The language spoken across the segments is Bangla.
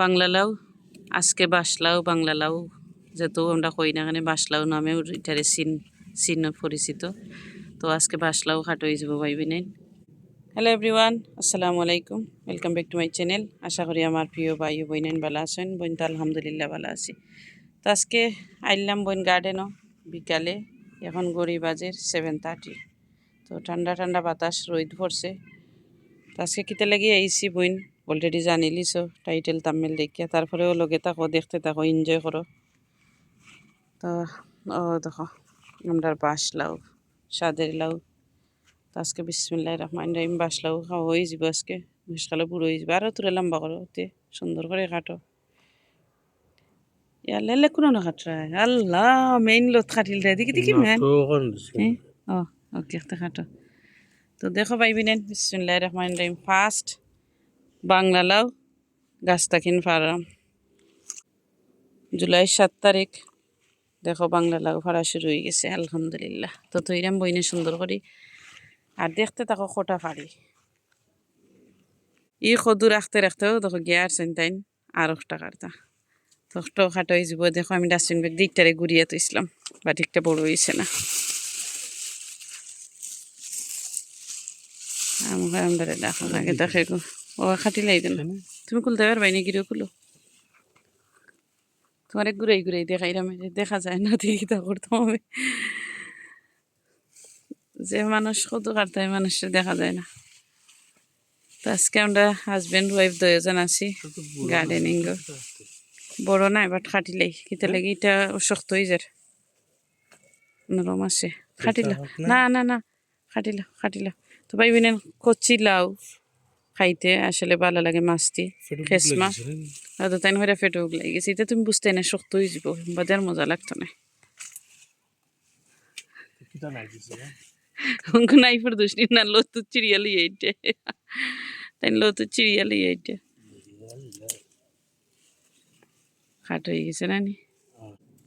বাংলা লাউ আজকে বাসলাও বাংলা লাউ যেহেতু আমরা কই না এখানে বাসলাও নামেও এটারে চিন পরিচিত। তো আজকে বাসলাও খাটো হয়ে যাবো ভাই বিনেন। হ্যালো এভরিওয়ান, আসসালামু আলাইকুম, welcome back to my channel. আশা করি আমার প্রিয় ভাই বইনেন ভালো আছেন। বইন তো আলহামদুলিল্লাহ ভালো আছি। তো আজকে আইলাম বইন গার্ডেনও বিকালে, এখন গড়ি বাজের 7:30। তো ঠান্ডা ঠান্ডা বাতাস রোদ পড়ছে। তো আজকে কিতে লাগি আইসি বইন অলরেডি জানি লিছো টাইটেল তামিল দেখিয়া, তারপরেও লগে থাকো, দেখতে থাকো, এনজয় করো। তো ও দেখো আমরা বাস লাউ, স্বাদের লাউ। তো আজকে বিসমিল্লাহির রহমানির রহিম বাস লাউ খাওয়া হয়ে যাব। আজকে মশকালে বুড়ো হয়ে যাবে, আরও তোরে লম্বা করো, তে সুন্দর করে কাটো। ইয়ালে কোনো না কাটরায় আল্লাহ মেইন লত কাটিল রে, দেখি দেখি ম্যান। ও ওকে একটা কাটো। তো দেখো ভাই বিনেন, বিসমিল্লাহির রহমানির রহিম। ফার্স্ট বাংলা লাউ গাছটা কিন ফারাম জুলাই 7 তারিখ। দেখো বাংলা লাউ ফাড়া শুরু হয়ে গেছে আলহামদুলিল্লাহ। তো তৈরাম বইনে সুন্দর করি আর দেখতে থাকো খোটা ফাড়ি। ই খদু রাখতে রাখতেও দেখো গিয়ার চিন্তাইন আর একটা কাটতা। তো খাটো হয়ে যাব। দেখো আমি ডাস্টবিন ব্যাগ দিকটারে ঘুরিয়ে তো ইসলাম, বা ঠিকটা বড় হয়েছে না। আমরা দেখো আগে দেখে গো ও খাটি লাই দেন। তুমি খুলতে পারবাই নাকি রে? খুলো, তোমার ঘুরাই ঘুরাই দেখাইলাম, দেখা যায় না, দেখি তা করতাম আমি। যে মানুষ কত কাটতে হয় মানুষের দেখা যায় না। তো আজকে আমরা হাজব্যান্ড ওয়াইফ দুজন আছি গার্ডেনিং। বড় নাই বাট খাটিলেই কিতে লাগে এটা শক্ত হয়ে যায়, নরম আছে। খাটিল না না না, খাটিল। তো ভাই বিনেন কচি লাউ খাইতে আসলে ভালো লাগে, মাছটি খেসমা তো তাই হয়ে ফেটে উগলাই গেছে। এটা তুমি বুঝতে না, শক্ত হয়ে যাব, বাজার মজা লাগতো না। নাইফের দুষ্টি না, লতু চিড়িয়ালি এইটে, তাই লতু চিড়িয়ালি এইটে খাট হয়ে গেছে না নি।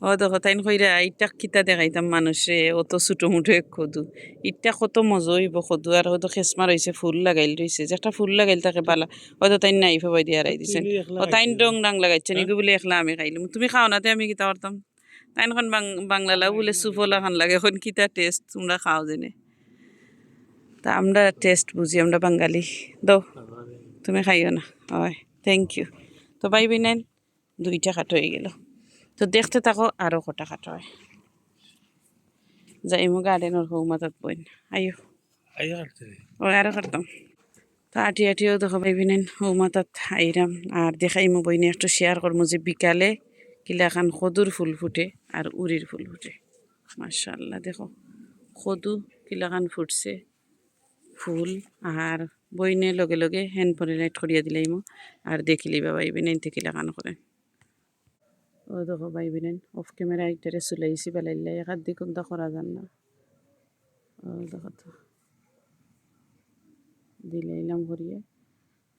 ও দেখো তাই কইরা ইটা কিতা দেখাইতাম মানুষে, অত ছোটো মুঠো এক খদু ইটা কত মজা হইব খদু। আর হয়তো খেসমা রয়েছে, ফুল লাগাইল রয়েছে, যে একটা ফুল লাগাইল তাকে বালা হয়তো তাই নাই ফেবাই দিয়ে হারাই দিছেন। ও তাই রং ডাং লাগাইছে নিগু বলে একলা আমি খাইলাম, তুমি খাও না, আমি কিতা করতাম। তাই এখন বাংলা লাউ বলে সুফলা খান লাগে, এখন কিতা টেস্ট তোমরা খাও জেনে। তা আমরা টেস্ট বুঝি, আমরা বাঙালি। দাও তুমি খাইও না, হয় থ্যাংক ইউ। তো পাইবি নেন দুইটা কাট হয়ে গেল। তো দেখতে থাকো আরও কটা কাটা হয়। যাইমু গার্ডেনের হৌমাতাত বইন আইও ও আরও কাটতাম। তো আটিও দেখো পাইবি নেন হৌমাতাত আইরাম আর দেখাইমু বইনে একটু শেয়ার করমু যে বিকালে কিলাখান খদুর ফুল ফুটে আর উড়ির ফুল ফুটে। মাশাআল্লাহ দেখো খদু কিলাখান ফুটছে ফুল। আর বইনে লগে লগে হ্যান্ড পলিনেট করিয়া দিলাইমু আর দেখিলি বা পাইবি নেন কিলাখান করে। ও দেখো ভাইবিনেন অফ ক্যামেরা একটারে চুলাইছি বেলাইলে একার দিকুন তো করা যান না। ও দেখো তো দিলাইলাম করিয়ে।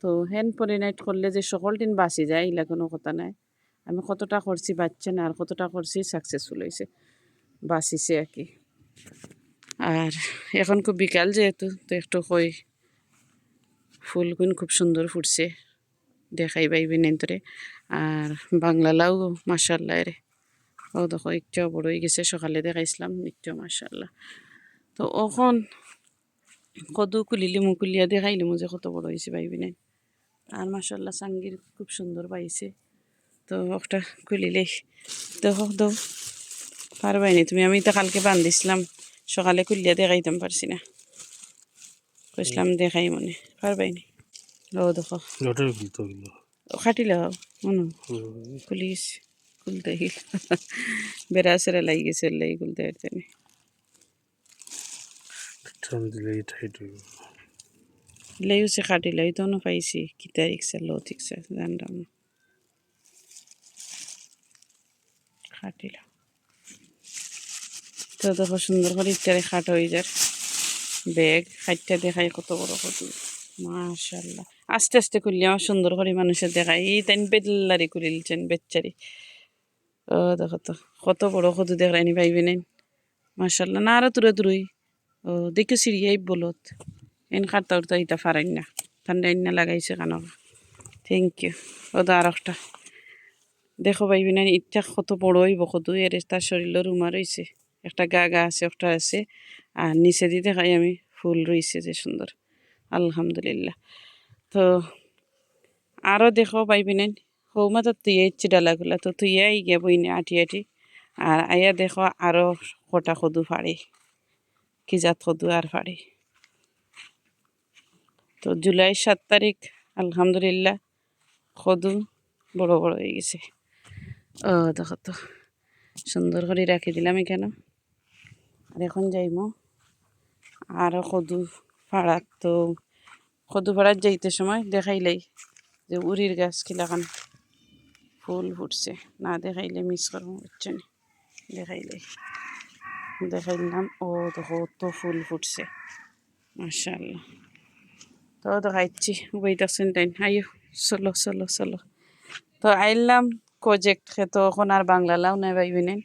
তো হ্যান্ড পলিনাইট করলে যে সকল দিন বাঁচি যায় এগুলা কোনো কথা নাই। আমি কতটা করছি বাচ্চা না, আর কতটা করছি সাকসেসফুল হয়েছে, বাঁচিছে আর কি। আর এখন খুব বিকাল যেহেতু, তো একটু কই ফুলগুন খুব সুন্দর ফুটছে দেখাই পাইবেন এন্তরে। আর বাংলা লাউ মাশাআল্লাহ রে, ও দেখো একটু বড় হয়ে গেছে, সকালে দেখাইছিলাম একটু মাশাআল্লাহ। তো এখন কদু কুলিলিমু, কুলিয়া দেখাইলিমু যে কত বড় হয়েছে পাইবি নাই। আর মাশাআল্লাহ সাঙ্গির খুব সুন্দর পাইছে। তো একটা কুলিলে দেখো দাও পারবাইনি তুমি, আমি তো কালকে বান্ধিছিলাম সকালে কুলিয়া দেখাইতাম পারছি না, কইসলাম দেখাই মনে পারবাইনি। ও দেখো খাটিলে মনে খুলিস খুলতে গেল বেড়া সেরা লাগি গেছে, লাগি খুলতে পারতে না। লেউছে খাটিলে তো না পাইছি কিতা ইকসা লো ঠিকসা জানলাম না খাটিলা। তো দেখো সুন্দর করে ইটারে খাট হয়ে যায় ব্যাগ খাইটটা দেখাই কত বড় কত মাশাআল্লাহ। আস্তে আস্তে করলে আমার সুন্দর করে মানুষের দেখাই, এই তাই বেদলারি করিলছেন বেচারি। ও দেখো তো কত বড় কত দেখায়নি পাইবে নাই মাশাআল্লাহ। না আরো দূরে দূরই ও দেখো সিঁড়িয়াই বলত এন খাটতা উঠতা ইটা ফারাই না, ঠান্ডা না লাগাইছে কানো থ্যাংক ইউ। ও তো আর একটা দেখো পাইবি না, ইটা কত বড় হইব কত এর তার শরীরের রুমা রয়েছে, একটা গা গা আছে, একটা আছে, আর নিচে দিয়ে দেখাই আমি ফুল রয়েছে যে সুন্দর, আলহামদুলিল্লাহ। তো আরও দেখো পাইবি না, হৌমা তো তুই ইচ্ছে ডালাগুলা তো তুই আই গিয়া বই না আটি আটি, আর আইয়া দেখো আরও কটা কদু ফাড়ি, কি জাত কদু আর ফাড়ি। তো জুলাই 7 তারিখ আলহামদুলিল্লাহ কদু বড় বড় হয়ে গেছে। ও দেখো তো সুন্দর করে রাখি দিলাম এখানে। আর এখন যাইমো আরও কদু ফাড়াত। তো কদু ফাড়াত যাইতে সময় দেখাইলাই যে উড়ির গাছ কিলাখান ফুল ফুটছে, না দেখাইলে মিস করবো বুঝছেন, দেখাইলাই দেখাইলাম। ও দেখো তো ফুল ফুটছে মাশাআল্লাহ। তো দেখাইছি বইতাছেন টাইম, আইও চলো চলো চলো। তো আইলাম প্রজেক্ট খেতো এখন আর বাংলা লাও নাই পাইবিনেন।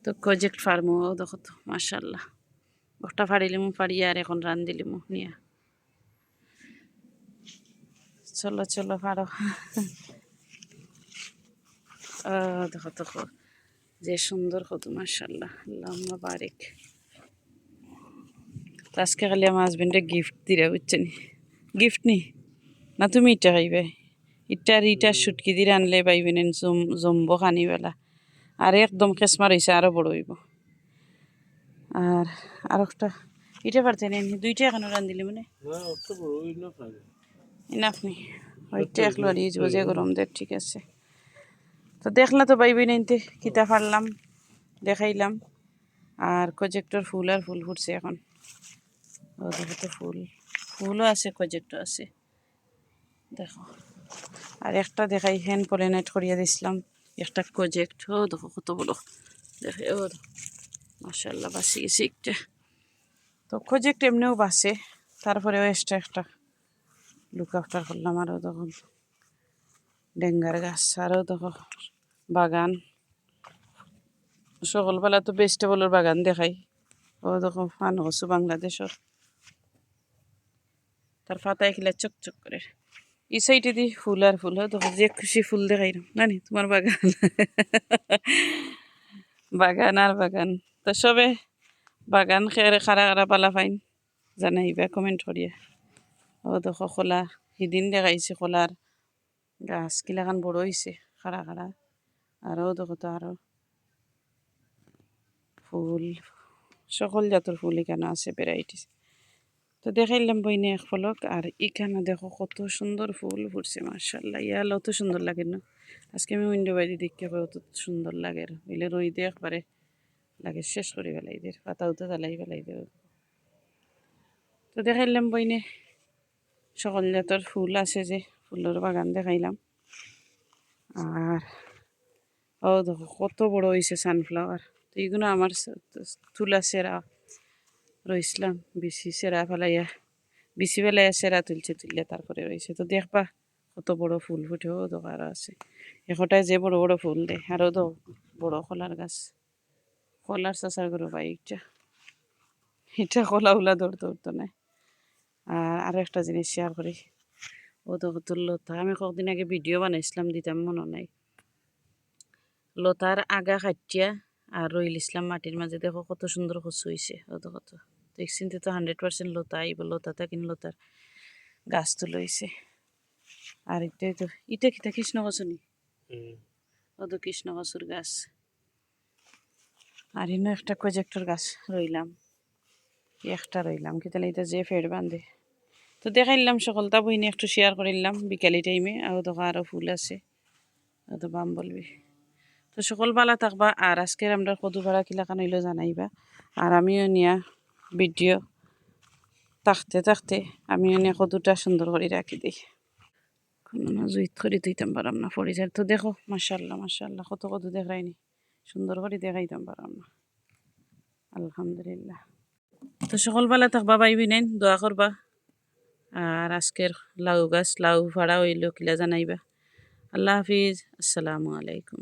তো প্রজেক্ট ফার্মও দেখো তো মাশাআল্লাহ, একটা ফাড়িলিমু ফাড়িয়া আর এখন রান দিলিমু নিয়া। চলো চলো ফাড়ো। দেখো দেখো যে সুন্দর কত মাশাআল্লাহ, আল্লাহুম্মা বারিক। আজকে খালি আমার হাজবেন্ডে গিফট দিরা বুঝছেন, গিফট নি না তুমি ইটা খাইবে, ইটার ইটার সুটকি দিয়ে আনলে পাইবেন জম্বো খানিবেলা, আর একদম খেসমার হয়েছে আরও বড় হইব। আর আর একটা ইটা পারতে নেই, দুইটা এখন রান দিলে মানে ইনাফ নি, ওইটা একলো আর ইউজ যে গরম দেখ ঠিক আছে। তো দেখলা তো পাইবি নিতে কিতা ফারলাম দেখাইলাম। আর প্রজেক্টর ফুল আর ফুল ফুটছে এখন, ও দেখো তো ফুল ফুলও আছে প্রজেক্টও আছে দেখো। আর একটা দেখাই হ্যান্ড পলিনেট করিয়া দিছিলাম একটা প্রজেক্ট, ও দেখো কত বড় দেখে, ও মাশাআল্লাহ বাঁচি গেছে একটা। তো প্রজেক্ট এমনিও বাঁচে, তারপরেও এক্সট্রা একটা লুক আফটার করলাম। আরও তখন ডেঙ্গার গাছ, আরও দেখো বাগান, সকালবেলা তো ভেজিটেবলের বাগান দেখাই। ও দেখো পান কচু বাংলাদেশের, তার পাতায় খিলা চকচক করে। এই সাইডে দি ফুল আর ফুল, দেখো যে খুশি ফুল দেখাই নানি তোমার বাগান। বাগান আর বাগান। তো সবে বাগান খেয়ে খারা খারা পালা ফাইন জানাইবা কমেন্ট করিয়া। ও দেখো খোলা সিদিন দেখাইছে খোলার গাছ কিলাখান বড় হয়েছে খারা খারা। আরও দেখো তো আরও ফুল, সকল জাতের ফুল এখানে আছে ভ্যারাইটিস। তো দেখাইলাম বইনে এক ফলক। আর এখানে দেখো কত সুন্দর ফুল ফুটছে মাশাআল্লাহ, ইয়াল অত সুন্দর লাগে না। আজকে আমি উইন্ডো বাইরে দেখতে পাই অত সুন্দর লাগে, হইলে রইদে একবারে লাগে শেষ করে ফেলাই দের, পাতা উতা জ্বালাই ফেলাই দেব। তো দেখাইলাম বইনে সকল জাতের ফুল আছে যে ফুলের বাগান দেখাইলাম। আর ও দেখো কত বড় হয়েছে সানফ্লাওয়ার। তো এইগুলো আমার তুলা সেরা রইছিলাম, বেশি সেরা ফেলাইয়া বিচি বেলাইয়া সেরা তুললে তারপরে রয়েছে। তো দেখবা কত বড় ফুল ফুটেও দোকার আছে এখটায় যে বড় বড় ফুল দেয়। আরও তো বড় কলার গাছ, কলার চাষার করো বাইকটা, এটা কলা উলা দৌড়তো নাই। আর আরও একটা জিনিস শেয়ার করি, ও তো কত লতা, আমি কয়েকদিন আগে ভিডিও বানাইছিলাম দিতাম মনে নাই। লতার আগা কাটিয়া আর রইল ইসলাম মাটির মাঝে দেখো কত সুন্দর কচু হয়েছে। অত কত দেখছেন তো 100% লতা আইব, লতাটা কিন লতার গাছ তুলে হয়েছে। আর এটাই তো এটা কিতা কৃষ্ণ কচু নি, অত কৃষ্ণ কচুর গাছ। আর ইনো একটা প্রজেক্টর গাছ রইলাম, একটা রইলাম কি তাহলে এটা যে ফের বাঁধে। তো দেখাইলাম সকলটা বইনি একটু শেয়ার করিলাম বিকালি টাইমে। আর দেখো আরও ফুল আছে, অত বাম বলবি। তো সকল বালা থাকবা। আর আজকের আমরা কদু ভাড়া কিলাখান হইলো জানাইবা। আর আমিও নিয়া ভিডিও থাকতে থাকতে আমিও নিয়ে কদুটা সুন্দর করে রাখি দিই, কোনো জুইত করে দিতাম পারাম না পড়ে যায়। তো দেখো মাশাআল্লাহ মাশাআল্লাহ কত কদু দেখায়নি, সুন্দর করে দেখাইতাম পারাম না আলহামদুলিল্লাহ। তো সকালবেলা থাকবা পাইবি নেন, দোয়া করবা। আর আজকের লাউ গাছ লাউ ভাড়া হইল কিলা জানাইবা। আল্লাহ হাফিজ, আসসালামু আলাইকুম।